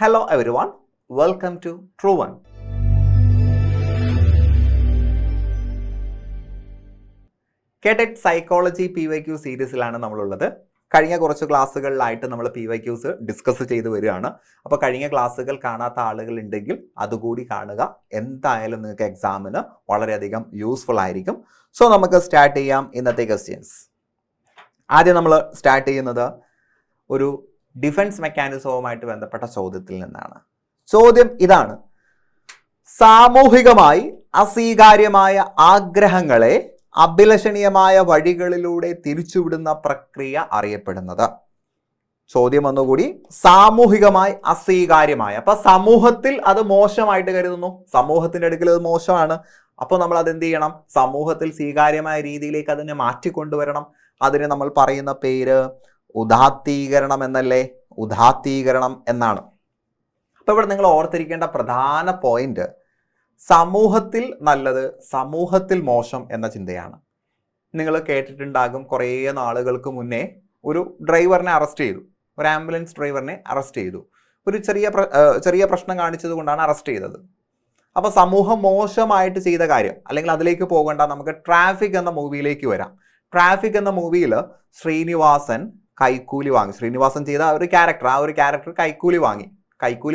Hello everyone, welcome to True One. KTET psychology PYQ സീരീസിലാണ് നമ്മളുള്ളത്. കഴിഞ്ഞ കുറച്ച് ക്ലാസ്സുകളിലായിട്ട് നമ്മൾ PYQs ഡിസ്കസ് ചെയ്ത് വരികയാണ്. അപ്പോൾ കഴിഞ്ഞ ക്ലാസ്സുകൾ കാണാത്ത ആളുകൾ ഉണ്ടെങ്കിൽ അതുകൂടി കാണുക. എന്തായാലും നിങ്ങൾക്ക് എക്സാമിന് വളരെയധികം യൂസ്ഫുൾ ആയിരിക്കും. സോ നമുക്ക് സ്റ്റാർട്ട് ചെയ്യാം ഇന്നത്തെ ക്വസ്റ്റ്യൻസ്. ആദ്യം നമ്മൾ സ്റ്റാർട്ട് ചെയ്യുന്നത് ഒരു ഡിഫൻസ് മെക്കാനിസവുമായിട്ട് ബന്ധപ്പെട്ട ചോദ്യത്തിൽ നിന്നാണ്. ചോദ്യം ഇതാണ്: സാമൂഹികമായി അസ്വീകാര്യമായ ആഗ്രഹങ്ങളെ അഭിലഷണീയമായ വഴികളിലൂടെ തിരിച്ചുവിടുന്ന പ്രക്രിയ അറിയപ്പെടുന്നത്. ചോദ്യം ഒന്നുകൂടി, സാമൂഹികമായി അസ്വീകാര്യമായ, അപ്പൊ സമൂഹത്തിൽ അത് മോശമായിട്ട് കരുതുന്നു, സമൂഹത്തിന്റെ അടുക്കൽ അത് മോശമാണ്. അപ്പോൾ നമ്മൾ അതെന്ത് ചെയ്യണം? സമൂഹത്തിൽ സ്വീകാര്യമായ രീതിയിലേക്ക് അതിനെ മാറ്റിക്കൊണ്ടുവരണം. അതിന് നമ്മൾ പറയുന്ന പേര് ഉദാത്തീകരണം എന്നല്ലേ? ഉദാത്തീകരണം എന്നാണ്. അപ്പൊ ഇവിടെ നിങ്ങൾ ഓർത്തിരിക്കേണ്ട പ്രധാന പോയിന്റ് സമൂഹത്തിൽ നല്ലത്, സമൂഹത്തിൽ മോശം എന്ന ചിന്തയാണ്. നിങ്ങൾ കേട്ടിട്ടുണ്ടാകും, കുറേ നാളുകൾക്ക് മുന്നേ ഒരു ഡ്രൈവറിനെ അറസ്റ്റ് ചെയ്തു, ഒരു ആംബുലൻസ് ഡ്രൈവറിനെ അറസ്റ്റ് ചെയ്തു. ഒരു ചെറിയ പ്രശ്നം കാണിച്ചത് കൊണ്ടാണ് അറസ്റ്റ് ചെയ്തത്. അപ്പൊ സമൂഹം മോശമായിട്ട് ചെയ്ത കാര്യം, അല്ലെങ്കിൽ അതിലേക്ക് പോകണ്ട, നമുക്ക് ട്രാഫിക് എന്ന മൂവിയിലേക്ക് വരാം. ട്രാഫിക് എന്ന മൂവിയിൽ ശ്രീനിവാസൻ കൈക്കൂലി വാങ്ങി. ശ്രീനിവാസൻ ചെയ്ത ആ ഒരു ക്യാരക്ടർ കൈക്കൂലി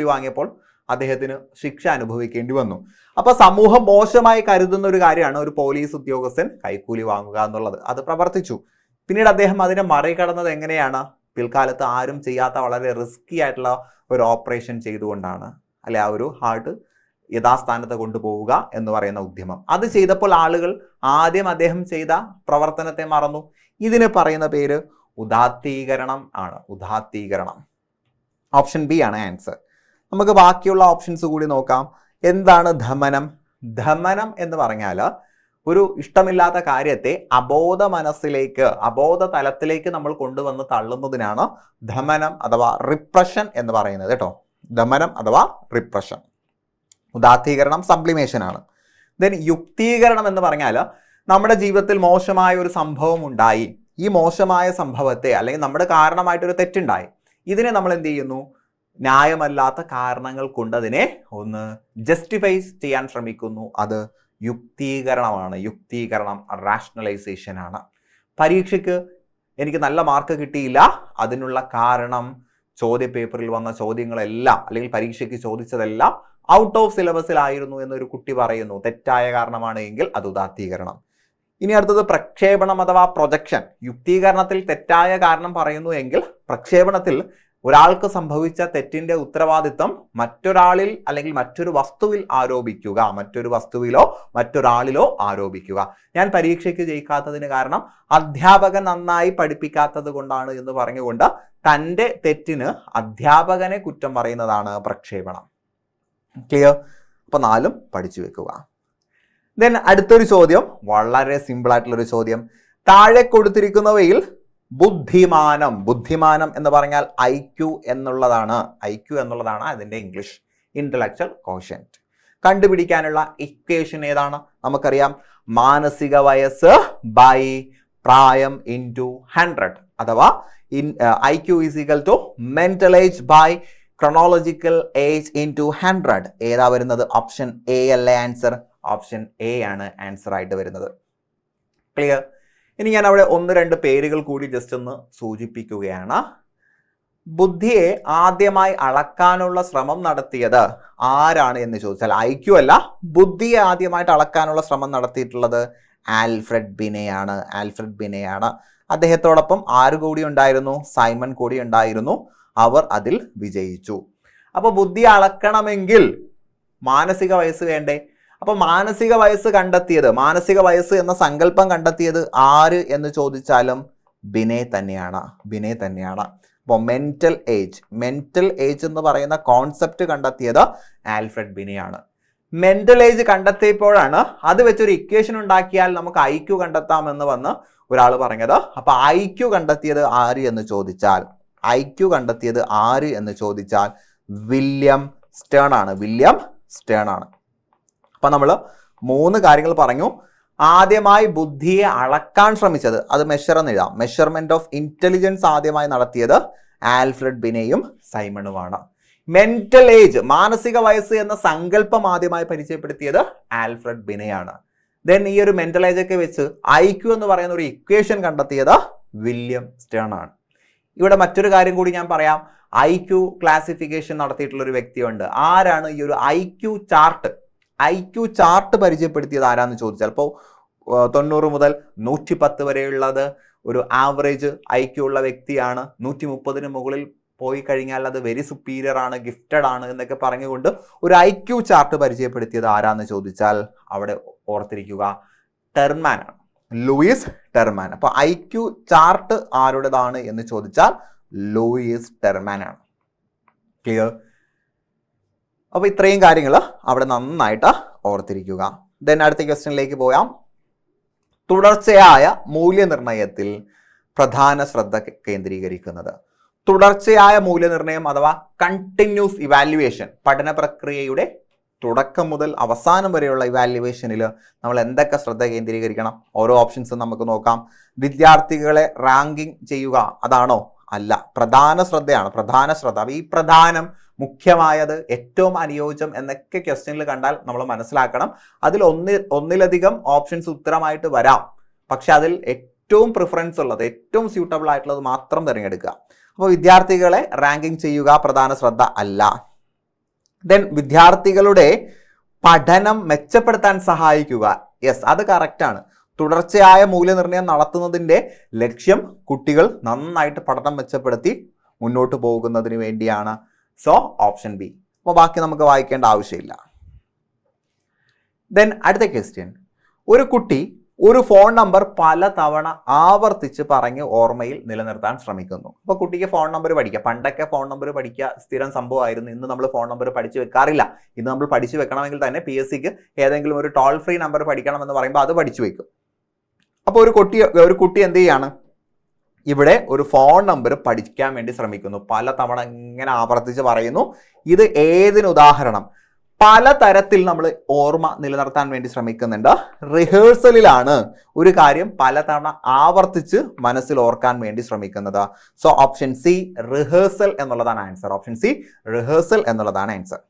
വാങ്ങിയപ്പോൾ അദ്ദേഹത്തിന് ശിക്ഷ അനുഭവിക്കേണ്ടി വന്നു. അപ്പൊ സമൂഹം മോശമായി കരുതുന്ന ഒരു കാര്യമാണ് ഒരു പോലീസ് ഉദ്യോഗസ്ഥൻ കൈക്കൂലി വാങ്ങുക എന്നുള്ളത്. അത് പ്രവർത്തിച്ചു. പിന്നീട് അദ്ദേഹം അതിനെ മറികടന്നത് എങ്ങനെയാണ്? പിൽക്കാലത്ത് ആരും ചെയ്യാത്ത വളരെ റിസ്കി ആയിട്ടുള്ള ഒരു ഓപ്പറേഷൻ ചെയ്തുകൊണ്ടാണ്, അല്ലെ? ആ ഒരു ഹാർട്ട് യഥാസ്ഥാനത്ത് കൊണ്ടുപോവുക എന്ന് പറയുന്ന ഉദ്യമം. അത് ചെയ്തപ്പോൾ ആളുകൾ ആദ്യം അദ്ദേഹം ചെയ്ത പ്രവർത്തനത്തെ മറന്നു. ഇതിന് പറയുന്ന പേര് ഉദാത്തീകരണം ആണ്. ഉദാത്തീകരണം. ഓപ്ഷൻ ബി ആണ് ആൻസർ. നമുക്ക് ബാക്കിയുള്ള ഓപ്ഷൻസ് കൂടി നോക്കാം. എന്താണ് ദമനം? ദമനം എന്ന് പറഞ്ഞാൽ ഒരു ഇഷ്ടമില്ലാത്ത കാര്യത്തെ അബോധ മനസ്സിലേക്ക്, അബോധ തലത്തിലേക്ക് നമ്മൾ കൊണ്ടുവന്ന് തള്ളുന്നതിനാണ് ദമനം അഥവാ റിപ്രഷൻ എന്ന് പറയുന്നത് കേട്ടോ. ദമനം അഥവാ റിപ്രഷൻ. ഉദാത്തീകരണം സബ്ലിമേഷൻ ആണ്. ദെൻ യുക്തീകരണം എന്ന് പറഞ്ഞാൽ നമ്മുടെ ജീവിതത്തിൽ മോശമായ ഒരു സംഭവം ഉണ്ടായി, ഈ മോശമായ സംഭവത്തെ, അല്ലെങ്കിൽ നമ്മുടെ കാരണമായിട്ടൊരു തെറ്റുണ്ടായി, ഇതിനെ നമ്മൾ എന്ത് ചെയ്യുന്നു? ന്യായമല്ലാത്ത കാരണങ്ങൾ കൊണ്ട് അതിനെ ഒന്ന് ജസ്റ്റിഫൈ ചെയ്യാൻ ശ്രമിക്കുന്നു. അത് യുക്തീകരണമാണ്. യുക്തീകരണം റാഷണലൈസേഷൻ ആണ്. പരീക്ഷയ്ക്ക് എനിക്ക് നല്ല മാർക്ക് കിട്ടിയില്ല, അതിനുള്ള കാരണം ചോദ്യപേപ്പറിൽ വന്ന ചോദ്യങ്ങളെല്ലാം, അല്ലെങ്കിൽ പരീക്ഷയ്ക്ക് ചോദിച്ചതെല്ലാം ഔട്ട് ഓഫ് സിലബസിലായിരുന്നു എന്നൊരു കുട്ടി പറയുന്നു. തെറ്റായ കാരണമാണ് എങ്കിൽ അത് ഉദാത്തീകരണം. ഇനി അടുത്തത് പ്രക്ഷേപണം അഥവാ പ്രൊജക്ഷൻ. യുക്തീകരണത്തിൽ തെറ്റായ കാരണം പറയുന്നു എങ്കിൽ പ്രക്ഷേപണത്തിൽ ഒരാൾക്ക് സംഭവിച്ച തെറ്റിന്റെ ഉത്തരവാദിത്വം മറ്റൊരാളിൽ അല്ലെങ്കിൽ മറ്റൊരു വസ്തുവിൽ ആരോപിക്കുക, മറ്റൊരു വസ്തുവിലോ മറ്റൊരാളിലോ ആരോപിക്കുക. ഞാൻ പരീക്ഷയ്ക്ക് ജയിക്കാത്തതിന് കാരണം അധ്യാപകൻ നന്നായി പഠിപ്പിക്കാത്തത് കൊണ്ടാണ് എന്ന് പറഞ്ഞുകൊണ്ട് തൻ്റെ തെറ്റിന് അധ്യാപകനെ കുറ്റം പറയുന്നതാണ് പ്രക്ഷേപണം. ക്ലിയർ? അപ്പൊ 4 പഠിച്ചു വെക്കുക. ദെൻ അടുത്തൊരു ചോദ്യം, വളരെ സിമ്പിൾ ആയിട്ടുള്ളൊരു ചോദ്യം. താഴെ കൊടുത്തിരിക്കുന്നവയിൽ ബുദ്ധിമാനം, ബുദ്ധിമാനം എന്ന് പറഞ്ഞാൽ IQ എന്നുള്ളതാണ്. IQ എന്നുള്ളതാണ് അതിൻ്റെ ഇംഗ്ലീഷ്, ഇന്റലക്ച്വൽ കോഷ്യന്റ്. കണ്ടുപിടിക്കാനുള്ള ഇക്വേഷൻ ഏതാണ്? നമുക്കറിയാം, മാനസിക വയസ്സ് ബൈ പ്രായം ഇൻറ്റു 100, അഥവാ IQ is equal to mental age by chronological age into 100. ഏതാ വരുന്നത്? ഓപ്ഷൻ എ അല്ലേ ആൻസർ? ഓപ്ഷൻ എ ആണ് ആൻസർ ആയിട്ട് വരുന്നത്. ക്ലിയർ? ഇനി ഞാൻ അവിടെ 1-2 പേരുകൾ കൂടി ജസ്റ്റ് ഒന്ന് സൂചിപ്പിക്കുകയാണ്. ബുദ്ധിയെ ആദ്യമായി അളക്കാനുള്ള ശ്രമം നടത്തിയത് ആരാണ് എന്ന് ചോദിച്ചാൽ IQ അല്ല, ബുദ്ധിയെ ആദ്യമായിട്ട് അളക്കാനുള്ള ശ്രമം നടത്തിയിട്ടുള്ളത് ആൽഫ്രഡ് ബിനെയാണ്. ആൽഫ്രഡ് ബിനെയാണ്. അദ്ദേഹത്തോടൊപ്പം ആര് കൂടി ഉണ്ടായിരുന്നു? സൈമൺ കൂടി ഉണ്ടായിരുന്നു. അവർ അതിൽ വിജയിച്ചു. അപ്പോൾ ബുദ്ധി അളക്കണമെങ്കിൽ മാനസിക വയസ്സ് വേണ്ടേ? അപ്പൊ മാനസിക വയസ്സ് കണ്ടെത്തിയത്, മാനസിക വയസ്സ് എന്ന സങ്കല്പം കണ്ടെത്തിയത് ആര് എന്ന് ചോദിച്ചാലും ബിനെ തന്നെയാണ്. ബിനെ തന്നെയാണ്. അപ്പോൾ മെന്റൽ ഏജ് എന്ന് പറയുന്ന കോൺസെപ്റ്റ് കണ്ടെത്തിയത് ആൽഫ്രഡ് ബിനെയാണ്. മെന്റൽ ഏജ് കണ്ടെത്തിയപ്പോഴാണ് അത് വെച്ചൊരു ഇക്വേഷൻ ഉണ്ടാക്കിയാൽ നമുക്ക് IQ കണ്ടെത്താമെന്ന് വന്ന് ഒരാൾ പറഞ്ഞത്. അപ്പൊ IQ കണ്ടെത്തിയത് ആര് എന്ന് ചോദിച്ചാൽ, വില്യം സ്റ്റേൺ ആണ്. വില്യം സ്റ്റേൺ ആണ്. അപ്പൊ നമ്മൾ 3 കാര്യങ്ങൾ പറഞ്ഞു. ആദ്യമായി ബുദ്ധിയെ അളക്കാൻ ശ്രമിച്ചത്, അത് മെഷർ എന്ന് എഴുതാം, മെഷർമെന്റ് ഓഫ് ഇന്റലിജൻസ് ആദ്യമായി നടത്തിയത് ആൽഫ്രഡ് ബിനെയും സൈമണുമാണ്. മെന്റൽ ഏജ്, മാനസിക വയസ്സ് എന്ന സങ്കല്പം ആദ്യമായി പരിചയപ്പെടുത്തിയത് ആൽഫ്രഡ് ബിനെയാണ്. ദെൻ ഈ ഒരു മെന്റൽ ഏജ് ഒക്കെ വെച്ച് IQ എന്ന് പറയുന്ന ഒരു ഇക്വേഷൻ കണ്ടെത്തിയത് വില്യം സ്റ്റേൺ ആണ്. ഇവിടെ മറ്റൊരു കാര്യം കൂടി ഞാൻ പറയാം. IQ ക്ലാസിഫിക്കേഷൻ നടത്തിയിട്ടുള്ള ഒരു വ്യക്തിയുണ്ട്. ആരാണ് ഈ ഒരു IQ ചാർട്ട് പരിചയപ്പെടുത്തിയത് ആരാന്ന് ചോദിച്ചാൽ, ഇപ്പോൾ 90 മുതൽ 110 വരെയുള്ളത് ഒരു ആവറേജ് IQ ഉള്ള വ്യക്തിയാണ്. 130 മുകളിൽ പോയി കഴിഞ്ഞാൽ അത് വെരി സുപ്പീരിയർ ആണ്, ഗിഫ്റ്റഡ് ആണ് എന്നൊക്കെ പറഞ്ഞുകൊണ്ട് ഒരു IQ ചാർട്ട് പരിചയപ്പെടുത്തിയത് ആരാന്ന് ചോദിച്ചാൽ അവിടെ ഓർത്തിരിക്കുക, ടെർമാൻ ആണ്, ലൂയിസ് ടെർമാൻ. അപ്പൊ IQ ചാർട്ട് ആരുടേതാണ് എന്ന് ചോദിച്ചാൽ ലൂയിസ് ടെർമാൻ ആണ്. ക്ലിയർ? അപ്പൊ ഇത്രയും കാര്യങ്ങൾ അവിടെ നന്നായിട്ട് ഓർത്തിരിക്കുക. ദെൻ അടുത്ത ക്വസ്റ്റ്യനിലേക്ക് പോയാം. തുടർച്ചയായ മൂല്യനിർണ്ണയത്തിൽ പ്രധാന ശ്രദ്ധ കേന്ദ്രീകരിക്കുന്നത്. തുടർച്ചയായ മൂല്യനിർണ്ണയം അഥവാ കണ്ടിന്യൂസ് ഇവാലുവേഷൻ, പഠന പ്രക്രിയയുടെ തുടക്കം മുതൽ അവസാനം വരെയുള്ള ഇവാലുവേഷനിൽ നമ്മൾ എന്തൊക്കെ ശ്രദ്ധ കേന്ദ്രീകരിക്കണം? ഓരോ ഓപ്ഷൻസും നമുക്ക് നോക്കാം. വിദ്യാർത്ഥികളെ റാങ്കിങ് ചെയ്യുക അതാണോ? അല്ല, പ്രധാന ശ്രദ്ധയാണ്. പ്രധാന ശ്രദ്ധ. ഈ പ്രധാനം, മുഖ്യമായത്, ഏറ്റവും അനുയോജ്യം എന്നൊക്കെ ക്വസ്റ്റ്യനിൽ കണ്ടാൽ നമ്മൾ മനസ്സിലാക്കണം. അതിൽ ഒന്നിലധികം ഓപ്ഷൻസ് ഉത്തരമായിട്ട് വരാം. പക്ഷെ അതിൽ ഏറ്റവും പ്രിഫറൻസ് ഉള്ളത്, ഏറ്റവും സ്യൂട്ടബിൾ ആയിട്ടുള്ളത് മാത്രം തിരഞ്ഞെടുക്കുക. അപ്പോൾ വിദ്യാർത്ഥികളെ റാങ്കിങ് ചെയ്യുക പ്രധാന ശ്രദ്ധ അല്ല. ദെൻ വിദ്യാർത്ഥികളുടെ പഠനം മെച്ചപ്പെടുത്താൻ സഹായിക്കുക. യെസ്, അത് കറക്റ്റാണ്. തുടർച്ചയായ മൂല്യനിർണ്ണയം നടത്തുന്നതിൻ്റെ ലക്ഷ്യം കുട്ടികൾ നന്നായിട്ട് പഠനം മെച്ചപ്പെടുത്തി മുന്നോട്ട് പോകുന്നതിന് വേണ്ടിയാണ്. So option B. അപ്പോൾ ബാക്കി നമുക്ക് വായിക്കേണ്ട ആവശ്യമില്ല. ദെൻ അടുത്ത ക്വസ്റ്റ്യൻ. ഒരു കുട്ടി ഒരു ഫോൺ നമ്പർ പലതവണ ആവർത്തിച്ച് പറഞ്ഞ് ഓർമ്മയിൽ നിലനിർത്താൻ ശ്രമിക്കുന്നു. അപ്പോൾ കുട്ടിക്ക് ഫോൺ നമ്പർ പഠിക്കുക. പണ്ടൊക്കെ ഫോൺ നമ്പർ പഠിക്കുക സ്ഥിരം സംഭവമായിരുന്നു. ഇന്ന് നമ്മൾ ഫോൺ നമ്പർ പഠിച്ചു വെക്കാറില്ല. ഇന്ന് നമ്മൾ പഠിച്ചു വെക്കണമെങ്കിൽ തന്നെ PSCക്ക് ഏതെങ്കിലും ഒരു ടോൾ ഫ്രീ നമ്പർ പഠിക്കണം എന്ന് പറയുമ്പോൾ അത് പഠിച്ചു വെക്കും. അപ്പോൾ ഒരു കുട്ടി എന്ത് ചെയ്യാണ്? ഇവിടെ ഒരു ഫോൺ നമ്പർ പഠിക്കാൻ വേണ്ടി ശ്രമിക്കുന്നു. പലതവണ ഇങ്ങനെ ആവർത്തിച്ച് പറയുന്നു. ഇത് ഏതിന് ഉദാഹരണം? പലതരത്തിൽ നമ്മൾ ഓർമ്മ നിലനിർത്താൻ വേണ്ടി ശ്രമിക്കുന്നുണ്ട്. റിഹേഴ്സലിലാണ് ഒരു കാര്യം പലതവണ ആവർത്തിച്ച് മനസ്സിൽ ഓർക്കാൻ വേണ്ടി ശ്രമിക്കുന്നത്. സോ ഓപ്ഷൻ സി, റിഹേഴ്സൽ എന്നുള്ളതാണ് ആൻസർ. ഓപ്ഷൻ സി, റിഹേഴ്സൽ എന്നുള്ളതാണ് ആൻസർ.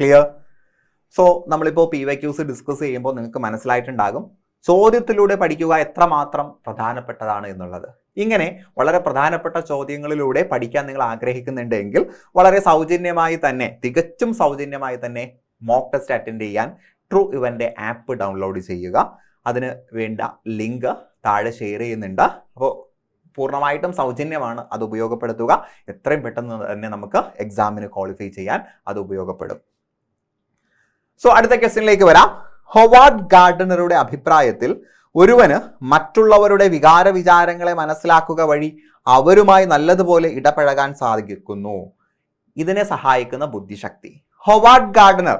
ക്ലിയർ? സോ നമ്മളിപ്പോൾ PYQs ഡിസ്കസ് ചെയ്യുമ്പോൾ നിങ്ങൾക്ക് മനസ്സിലായിട്ടുണ്ടാകും ചോദ്യത്തിലൂടെ പഠിക്കുക എത്രമാത്രം പ്രധാനപ്പെട്ടതാണ് എന്നുള്ളത്. ഇങ്ങനെ വളരെ പ്രധാനപ്പെട്ട ചോദ്യങ്ങളിലൂടെ പഠിക്കാൻ നിങ്ങൾ ആഗ്രഹിക്കുന്നുണ്ടെങ്കിൽ വളരെ സൗജന്യമായി തന്നെ, തികച്ചും സൗജന്യമായി തന്നെ മോക്ക് ടെസ്റ്റ് അറ്റൻഡ് ചെയ്യാൻ ട്രൂ ഇവൻ്റെ ആപ്പ് ഡൗൺലോഡ് ചെയ്യുക. അതിന് വേണ്ട ലിങ്ക് താഴെ ഷെയർ ചെയ്യുന്നുണ്ട്. അപ്പോൾ പൂർണ്ണമായിട്ടും സൗജന്യമാണ്, അത് ഉപയോഗപ്പെടുത്തുക. എത്രയും പെട്ടെന്ന് തന്നെ നമുക്ക് എക്സാമിന് ക്വാളിഫൈ ചെയ്യാൻ അത് ഉപയോഗപ്പെടും. സോ അടുത്ത ക്വസ്റ്റ്യനിലേക്ക് വരാം. ഹൊവാർഡ് ഗാർഡനറുടെ അഭിപ്രായത്തിൽ ഒരുവന് മറ്റുള്ളവരുടെ വിചാരങ്ങളെ മനസ്സിലാക്കുക വഴി അവരുമായി നല്ലതുപോലെ ഇടപഴകാൻ സാധിക്കുന്നു. ഇതിനെ സഹായിക്കുന്ന ബുദ്ധിശക്തി. ഹൊവാർഡ് ഗാർഡനർ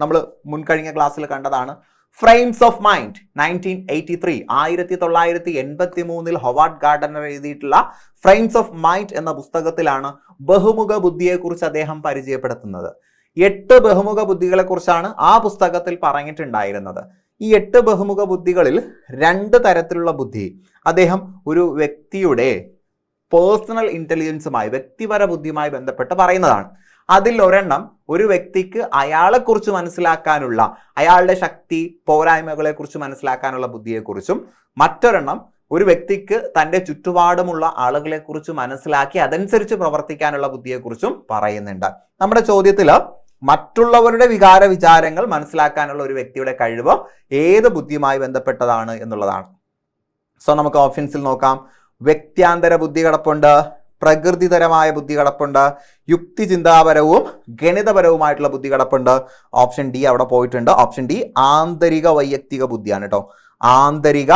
നമ്മൾ മുൻകഴിഞ്ഞ ക്ലാസ്സിൽ കണ്ടതാണ്. Frames of mind 1983 1983 Howard Gardner എഴുതിയിട്ടുള്ള ഫ്രെയിംസ് ഓഫ് മൈൻഡ് എന്ന പുസ്തകത്തിലാണ് ബഹുമുഖ ബുദ്ധിയെക്കുറിച്ച് അദ്ദേഹം പരിചയപ്പെടുത്തുന്നത്. 8 ബഹുമുഖ ബുദ്ധികളെ കുറിച്ചാണ് ആ പുസ്തകത്തിൽ പറഞ്ഞിട്ടുണ്ടായിരുന്നത്. ഈ 8 ബഹുമുഖ ബുദ്ധികളിൽ 2 തരത്തിലുള്ള ബുദ്ധി അദ്ദേഹം ഒരു വ്യക്തിയുടെ പേഴ്സണൽ ഇന്റലിജൻസുമായി, വ്യക്തിപര ബുദ്ധിയുമായി ബന്ധപ്പെട്ട് പറയുന്നതാണ്. അതിൽ ഒരെണ്ണം ഒരു വ്യക്തിക്ക് അയാളെക്കുറിച്ച് മനസ്സിലാക്കാനുള്ള, അയാളുടെ ശക്തി പോരായ്മകളെ കുറിച്ച് മനസ്സിലാക്കാനുള്ള ബുദ്ധിയെക്കുറിച്ചും, മറ്റൊരെണ്ണം ഒരു വ്യക്തിക്ക് തൻ്റെ ചുറ്റുപാടുമുള്ള ആളുകളെ കുറിച്ച് മനസ്സിലാക്കി അതനുസരിച്ച് പ്രവർത്തിക്കാനുള്ള ബുദ്ധിയെക്കുറിച്ചും പറയുന്നുണ്ട്. നമ്മുടെ ചോദ്യത്തിൽ മറ്റുള്ളവരുടെ വിചാരങ്ങൾ മനസ്സിലാക്കാനുള്ള ഒരു വ്യക്തിയുടെ കഴിവ് ഏത് ബുദ്ധിയുമായി ബന്ധപ്പെട്ടതാണ് എന്നുള്ളതാണ്. സോ നമുക്ക് ഓപ്ഷൻസിൽ നോക്കാം. വ്യക്ത്യാന്തര ബുദ്ധി കിടപ്പുണ്ട്, പ്രകൃതിതരമായ ബുദ്ധി കിടപ്പുണ്ട്, യുക്തിചിന്താപരവും ഗണിതപരവുമായിട്ടുള്ള ബുദ്ധി കിടപ്പുണ്ട്. ഓപ്ഷൻ ഡി അവിടെ പോയിട്ടുണ്ട്. ഓപ്ഷൻ ഡി ആന്തരിക വൈയക്തിക ബുദ്ധിയാണ് കേട്ടോ. ആന്തരിക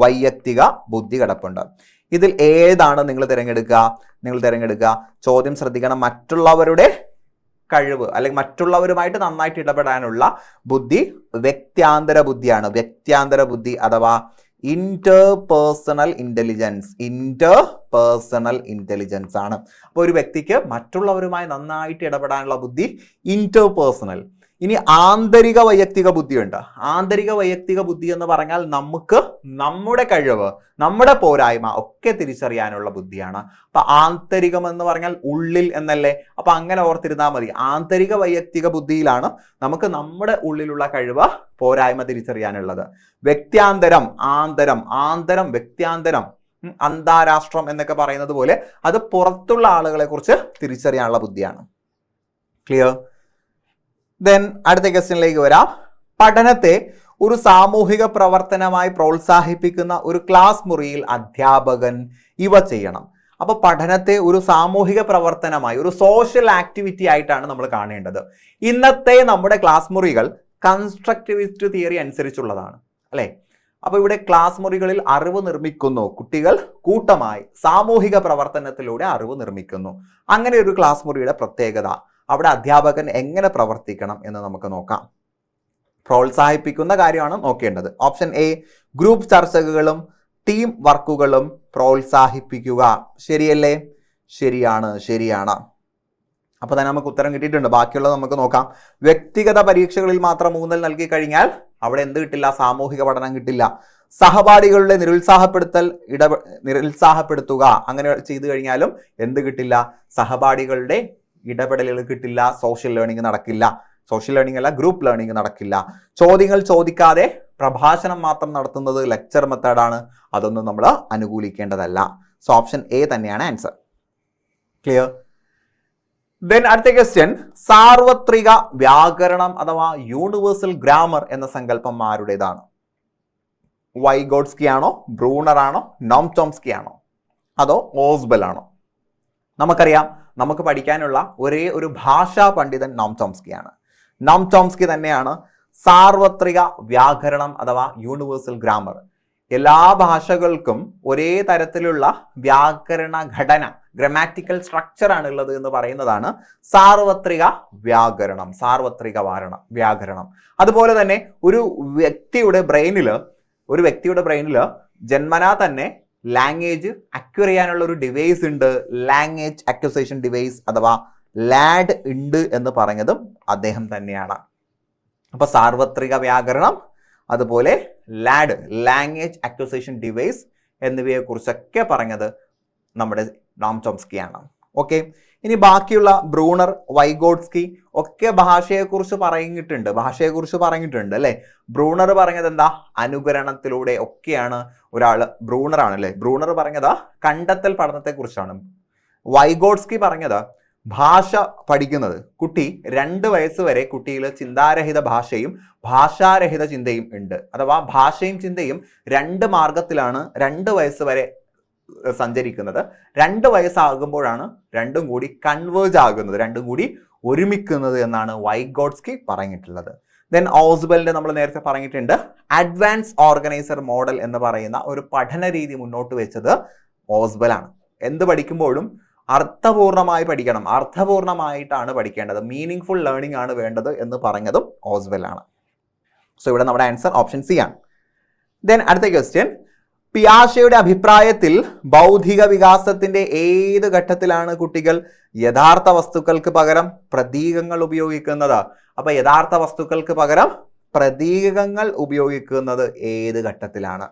വൈയക്തിക ബുദ്ധി കിടപ്പുണ്ട്. ഇതിൽ ഏതാണ് നിങ്ങൾ തിരഞ്ഞെടുക്കുക? ചോദ്യം ശ്രദ്ധിക്കണം. മറ്റുള്ളവരുടെ കഴിവ് അല്ലെങ്കിൽ മറ്റുള്ളവരുമായിട്ട് നന്നായിട്ട് ഇടപെടാനുള്ള ബുദ്ധി വ്യക്ത്യാന്തര ബുദ്ധിയാണ്. വ്യക്ത്യാന്തര ബുദ്ധി അഥവാ ഇന്റർപേഴ്സണൽ ഇന്റലിജൻസ് ആണ്. അപ്പോൾ ഒരു വ്യക്തിക്ക് മറ്റുള്ളവരുമായി നന്നായിട്ട് ഇടപെടാനുള്ള ബുദ്ധി ഇന്റർപേഴ്സണൽ. ഇനി ആന്തരിക വൈയക്തിക ബുദ്ധിയുണ്ട്. ആന്തരിക വൈയക്തിക ബുദ്ധി എന്ന് പറഞ്ഞാൽ നമുക്ക് നമ്മുടെ കഴിവ്, നമ്മുടെ പോരായ്മ ഒക്കെ തിരിച്ചറിയാനുള്ള ബുദ്ധിയാണ്. അപ്പൊ ആന്തരികം എന്ന് പറഞ്ഞാൽ ഉള്ളിൽ എന്നല്ലേ? അപ്പൊ അങ്ങനെ ഓർത്തിരുന്നാൽ മതി. ആന്തരിക വൈയക്തിക ബുദ്ധിയിലാണ് നമുക്ക് നമ്മുടെ ഉള്ളിലുള്ള കഴിവ്, പോരായ്മ തിരിച്ചറിയാനുള്ളത്. വ്യക്ത്യാന്തരം, ആന്തരം, ആന്തരം, വ്യക്ത്യാന്തരം, അന്താരാഷ്ട്രം എന്നൊക്കെ പറയുന്നത് പോലെ അത് പുറത്തുള്ള ആളുകളെ കുറിച്ച് തിരിച്ചറിയാനുള്ള ബുദ്ധിയാണ്. ക്ലിയർ? ദെൻ അടുത്ത ക്വസ്റ്റ്യനിലേക്ക് വരാം. പഠനത്തെ ഒരു സാമൂഹിക പ്രവർത്തനമായി പ്രോത്സാഹിപ്പിക്കുന്ന ഒരു ക്ലാസ് മുറിയിൽ അധ്യാപകൻ ഇവ ചെയ്യണം. അപ്പൊ പഠനത്തെ ഒരു സാമൂഹിക പ്രവർത്തനമായി, ഒരു സോഷ്യൽ ആക്ടിവിറ്റി ആയിട്ടാണ് നമ്മൾ കാണേണ്ടത്. ഇന്നത്തെ നമ്മുടെ ക്ലാസ് മുറികൾ കൺസ്ട്രക്റ്റിവിസ്റ്റ് തിയറി അനുസരിച്ചുള്ളതാണ്, അല്ലെ? അപ്പൊ ഇവിടെ ക്ലാസ് മുറികളിൽ അറിവ് നിർമ്മിക്കുന്നു. കുട്ടികൾ കൂട്ടമായി സാമൂഹിക പ്രവർത്തനത്തിലൂടെ അറിവ് നിർമ്മിക്കുന്നു. അങ്ങനെ ഒരു ക്ലാസ് മുറിയുടെ പ്രത്യേകത, അവിടെ അധ്യാപകൻ എങ്ങനെ പ്രവർത്തിക്കണം എന്ന് നമുക്ക് നോക്കാം. പ്രോത്സാഹിപ്പിക്കുന്ന കാര്യമാണ് നോക്കേണ്ടത്. ഓപ്ഷൻ എ, ഗ്രൂപ്പ് ചർച്ചകളും ടീം വർക്കുകളും പ്രോത്സാഹിപ്പിക്കുക. ശരിയല്ലേ? ശരിയാണ്, ശരിയാണ്. അപ്പൊ തന്നെ നമുക്ക് ഉത്തരം കിട്ടിയിട്ടുണ്ട്. ബാക്കിയുള്ളത് നമുക്ക് നോക്കാം. വ്യക്തിഗത പരീക്ഷകളിൽ മാത്രം ഊന്നൽ നൽകി കഴിഞ്ഞാൽ അവിടെ എന്ത് കിട്ടില്ല? സാമൂഹിക പഠനം കിട്ടില്ല. സഹപാഠികളുടെ നിരുത്സാഹപ്പെടുത്തുക, അങ്ങനെ ചെയ്തു കഴിഞ്ഞാലും എന്ത് കിട്ടില്ല? സഹപാഠികളുടെ ഇടപെടലുകൾ കിട്ടില്ല. സോഷ്യൽ ലേണിംഗ് നടക്കില്ല. സോഷ്യൽ ലേണിംഗ് അല്ല, ഗ്രൂപ്പ് ലേണിംഗ് നടക്കില്ല. ചോദ്യങ്ങൾ ചോദിക്കാതെ പ്രഭാഷണം മാത്രം നടത്തുന്നത് ലെക്ചർ മെത്തേഡാണ്. അതൊന്നും നമ്മൾ അനുകൂലിക്കേണ്ടതല്ല. സോ ഓപ്ഷൻ എ തന്നെയാണ് ആൻസർ. ക്ലിയർ? ദെൻ അടുത്ത ക്വസ്റ്റ്യൻ, സാർവത്രിക വ്യാകരണം അഥവാ യൂണിവേഴ്സൽ ഗ്രാമർ എന്ന സങ്കല്പം ആരുടേതാണ്? വൈഗോട്സ്കി ആണോ, ബ്രൂണർ ആണോ, നോം ചോംസ്കി ആണോ, അതോ ഓസ്ബൽ ആണോ? നമുക്കറിയാം, നമുക്ക് പഠിക്കാനുള്ള ഒരേ ഒരു ഭാഷാ പണ്ഡിതൻ നോം ചോംസ്കിയാണ്. നോം ചോംസ്കി തന്നെയാണ് സാർവത്രിക വ്യാകരണം അഥവാ യൂണിവേഴ്സൽ ഗ്രാമർ. എല്ലാ ഭാഷകൾക്കും ഒരേ തരത്തിലുള്ള വ്യാകരണ ഘടന, ഗ്രാമാറ്റിക്കൽ സ്ട്രക്ചർ ആണ് ഉള്ളത് എന്ന് പറയുന്നതാണ് സാർവത്രിക വ്യാകരണം, സാർവത്രിക വ്യാകരണം. അതുപോലെ തന്നെ ഒരു വ്യക്തിയുടെ ബ്രെയിനിൽ ജന്മനാ തന്നെ ലാംഗ്വേജ് അക്വയർ ചെയ്യാനുള്ള ഒരു ഡിവൈസ് ഉണ്ട്. ലാംഗ്വേജ് അക്വിസിഷൻ ഡിവൈസ് അഥവാ ലാഡ് ഉണ്ട് എന്ന് പറഞ്ഞതും അദ്ദേഹം തന്നെയാണ്. അപ്പൊ സാർവത്രിക വ്യാകരണം, അതുപോലെ ലാഡ്, ലാംഗ്വേജ് അക്വിസിഷൻ ഡിവൈസ് എന്നിവയെ കുറിച്ചൊക്കെ പറഞ്ഞത് നമ്മുടെ നോം ചോംസ്കിയാണ്. ഓക്കെ, ഇനി ബാക്കിയുള്ള ബ്രൂണർ, വൈഗോട്സ്കി ഒക്കെ ഭാഷയെക്കുറിച്ച് പറഞ്ഞിട്ടുണ്ട് അല്ലെ? ബ്രൂണർ പറഞ്ഞത് എന്താ? അനുകരണത്തിലൂടെ ഒക്കെയാണ് ബ്രൂണറാണ് അല്ലെ? ബ്രൂണർ പറഞ്ഞത് കണ്ടെത്തൽ പഠനത്തെ കുറിച്ചാണ്. വൈഗോട്സ്കി പറഞ്ഞത് ഭാഷ പഠിക്കുന്നത്, കുട്ടി 2 വയസ്സ് വരെ കുട്ടിയിൽ ചിന്താരഹിത ഭാഷയും ഭാഷാരഹിത ചിന്തയും ഉണ്ട്. അഥവാ ഭാഷയും ചിന്തയും 2 മാർഗത്തിലാണ് 2 വയസ്സ് വരെ സഞ്ചരിക്കുന്നത്. 2 വയസ്സാകുമ്പോഴാണ് രണ്ടും കൂടി കൺവേർജ് ആകുന്നത്, രണ്ടും കൂടി ഒരുമിക്കുന്നത് എന്നാണ് വൈഗോട്സ്കി പറഞ്ഞിട്ടുള്ളത്. ദെൻ ഓസ്ബലിന്റെ നമ്മൾ നേരത്തെ പറഞ്ഞിട്ടുണ്ട്, അഡ്വാൻസ് ഓർഗനൈസർ മോഡൽ എന്ന് പറയുന്ന ഒരു പഠന രീതി മുന്നോട്ട് വെച്ചത് ഓസ്ബലാണ്. എന്ത് പഠിക്കുമ്പോഴും അർത്ഥപൂർണമായി പഠിക്കണം, അർത്ഥപൂർണമായിട്ടാണ് പഠിക്കേണ്ടത്, മീനിങ് ഫുൾ ലേണിംഗ് ആണ് വേണ്ടത് എന്ന് പറഞ്ഞതും ഓസ്ബലാണ്. സോ ഇവിടെ നമ്മുടെ ആൻസർ ഓപ്ഷൻ സി ആണ്. ദെൻ അടുത്ത ക്വസ്റ്റ്യൻ, പിയാഷയുടെ അഭിപ്രായത്തിൽ ബൗദ്ധിക വികാസത്തിന്റെ ഏത് ഘട്ടത്തിലാണ് കുട്ടികൾ യഥാർത്ഥ വസ്തുക്കൾക്ക് പകരം പ്രതീകങ്ങൾ ഉപയോഗിക്കുന്നത്? അപ്പൊ യഥാർത്ഥ വസ്തുക്കൾക്ക് പകരം പ്രതീകങ്ങൾ ഉപയോഗിക്കുന്നത് ഏത് ഘട്ടത്തിലാണ്?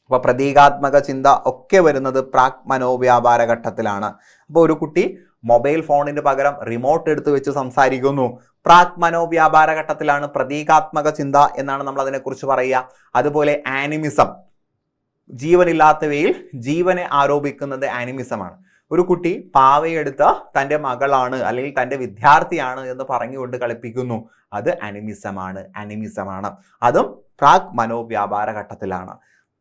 അപ്പൊ പ്രതീകാത്മക ചിന്ത ഒക്കെ വരുന്നത് പ്രാക് മനോവ്യാപാര ഘട്ടത്തിലാണ്. അപ്പോൾ ഒരു കുട്ടി മൊബൈൽ ഫോണിന് പകരം റിമോട്ട് എടുത്ത് വെച്ച് സംസാരിക്കുന്നു, പ്രാക് മനോവ്യാപാര ഘട്ടത്തിലാണ്. പ്രതീകാത്മക ചിന്ത എന്നാണ് നമ്മൾ അതിനെക്കുറിച്ച് പറയുക. അതുപോലെ ആനിമിസം, ജീവനില്ലാത്തവയിൽ ജീവനെ ആരോപിക്കുന്നത് ആനിമിസമാണ്. ഒരു കുട്ടി പാവയെടുത്ത് തൻ്റെ മകളാണ് അല്ലെങ്കിൽ തൻ്റെ വിദ്യാർത്ഥിയാണ് എന്ന് പറഞ്ഞുകൊണ്ട് കളിപ്പിക്കുന്നു, അത് അനിമിസമാണ്. അതും പ്രാക് മനോവ്യാപാര ഘട്ടത്തിലാണ്.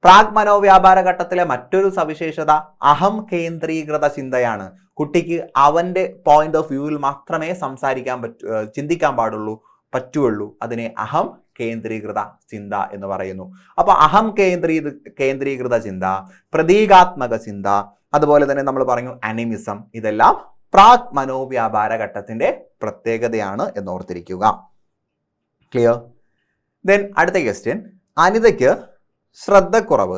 പ്രാക് മനോവ്യാപാര ഘട്ടത്തിലെ മറ്റൊരു സവിശേഷത അഹം കേന്ദ്രീകൃത ചിന്തയാണ്. കുട്ടിക്ക് അവന്റെ പോയിന്റ് ഓഫ് വ്യൂവിൽ മാത്രമേ ചിന്തിക്കാൻ പറ്റുള്ളൂ. അതിനെ അഹം കേന്ദ്രീകൃത ചിന്ത എന്ന് പറയുന്നു. അപ്പൊ അഹം കേന്ദ്രീകൃത ചിന്ത, പ്രതീകാത്മക ചിന്ത, അതുപോലെ തന്നെ നമ്മൾ പറഞ്ഞു അനിമിസം, ഇതെല്ലാം പ്രാക് മനോവ്യാപാര ഘട്ടത്തിന്റെ പ്രത്യേകതയാണ് എന്ന് ഓർത്തിരിക്കുക. ക്ലിയർ? ദെൻ അടുത്ത ക്വസ്റ്റ്യൻ, അനിതയ്ക്ക് ശ്രദ്ധക്കുറവ്,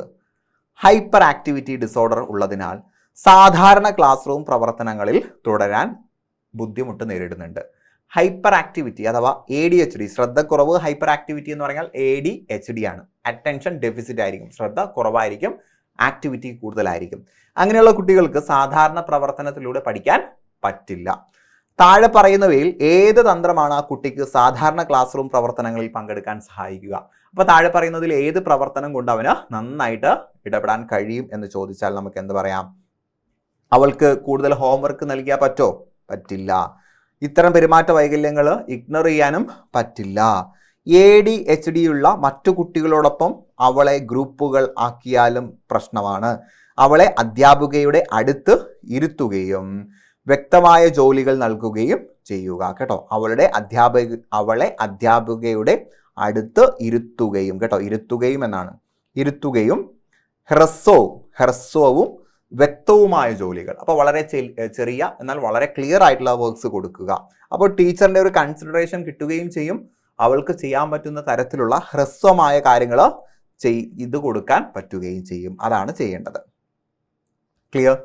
ഹൈപ്പർ ആക്ടിവിറ്റി ഡിസോർഡർ ഉള്ളതിനാൽ സാധാരണ ക്ലാസ് റൂം പ്രവർത്തനങ്ങളിൽ തുടരാൻ ബുദ്ധിമുട്ട് നേരിടുന്നുണ്ട്. ഹൈപ്പർ ആക്ടിവിറ്റി അഥവാ ADHD, ശ്രദ്ധക്കുറവ്, ഹൈപ്പർ ആക്ടിവിറ്റി എന്ന് പറഞ്ഞാൽ ADHD ആണ്. അറ്റൻഷൻ ഡെഫിസിറ്റ് ആയിരിക്കും, ശ്രദ്ധ കുറവായിരിക്കും, ആക്ടിവിറ്റി കൂടുതലായിരിക്കും. അങ്ങനെയുള്ള കുട്ടികൾക്ക് സാധാരണ പ്രവർത്തനത്തിലൂടെ പഠിക്കാൻ പറ്റില്ല. താഴെ പറയുന്നവയിൽ ഏത് തന്ത്രമാണ് ആ കുട്ടിക്ക് സാധാരണ ക്ലാസ് റൂം പ്രവർത്തനങ്ങളിൽ പങ്കെടുക്കാൻ സഹായിക്കുക? അപ്പോൾ താഴെ പറയുന്നതിൽ ഏത് പ്രവർത്തനം കൊണ്ട് അവന് നന്നായിട്ട് ഇടപെടാൻ കഴിയും എന്ന് ചോദിച്ചാൽ നമുക്ക് എന്ത് പറയാം? അവൾക്ക് കൂടുതൽ ഹോംവർക്ക് നൽകിയാൽ പറ്റോ? പറ്റില്ല. ഇത്തരം പെരുമാറ്റ വൈകല്യങ്ങൾ ഇഗ്നോർ ചെയ്യാനും പറ്റില്ല. ADHD ഉള്ള മറ്റു കുട്ടികളോടൊപ്പം അവളെ ഗ്രൂപ്പുകൾ ആക്കിയാലും പ്രശ്നമാണ്. അവളെ അധ്യാപികയുടെ അടുത്ത് ഇരുത്തുകയും വ്യക്തമായ ജോലികൾ നൽകുകയും ചെയ്യുക കേട്ടോ. അവളെ അധ്യാപികയുടെ അടുത്ത് ഇരുത്തുകയും കേട്ടോ, ഇരുത്തുകയും എന്നാണ്, ഇരുത്തുകയും ഹ്രസ്വവും വ്യക്തവുമായ ജോലികൾ. അപ്പോൾ വളരെ ചെറിയ എന്നാൽ വളരെ ക്ലിയർ ആയിട്ടുള്ള വർക്ക്സ് കൊടുക്കുക. അപ്പോൾ ടീച്ചറിന്റെ ഒരു കൺസിഡറേഷൻ കിട്ടുകയും ചെയ്യും. അവൾക്ക് ചെയ്യാൻ പറ്റുന്ന തരത്തിലുള്ള ഹ്രസ്വമായ കാര്യങ്ങൾ ഇത് കൊടുക്കാൻ പറ്റുകയും ചെയ്യും. അതാണ് ചെയ്യേണ്ടത്. ക്ലിയർ?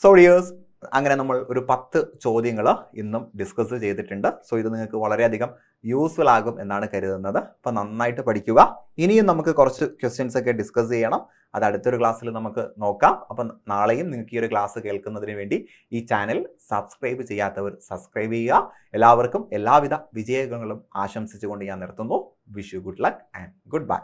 സോ ഡിയേഴ്സ്, അങ്ങനെ നമ്മൾ ഒരു 10 ചോദ്യങ്ങൾ ഇന്നും ഡിസ്കസ് ചെയ്തിട്ടുണ്ട്. സോ ഇത് നിങ്ങൾക്ക് വളരെയധികം യൂസ്ഫുൾ ആകും എന്നാണ് കരുതുന്നത്. അപ്പം നന്നായിട്ട് പഠിക്കുക. ഇനിയും നമുക്ക് കുറച്ച് ക്വസ്റ്റ്യൻസ് ഒക്കെ ഡിസ്കസ് ചെയ്യണം. അത് അടുത്തൊരു ക്ലാസ്സിൽ നമുക്ക് നോക്കാം. അപ്പം നാളെയും നിങ്ങൾക്ക് ഈ ഒരു ക്ലാസ് കേൾക്കുന്നതിന് വേണ്ടി ഈ ചാനൽ സബ്സ്ക്രൈബ് ചെയ്യാത്തവർ സബ്സ്ക്രൈബ് ചെയ്യുക. എല്ലാവർക്കും എല്ലാവിധ വിജയങ്ങളും ആശംസിച്ചുകൊണ്ട് ഞാൻ നിർത്തുന്നു. Wish you good luck and good bye.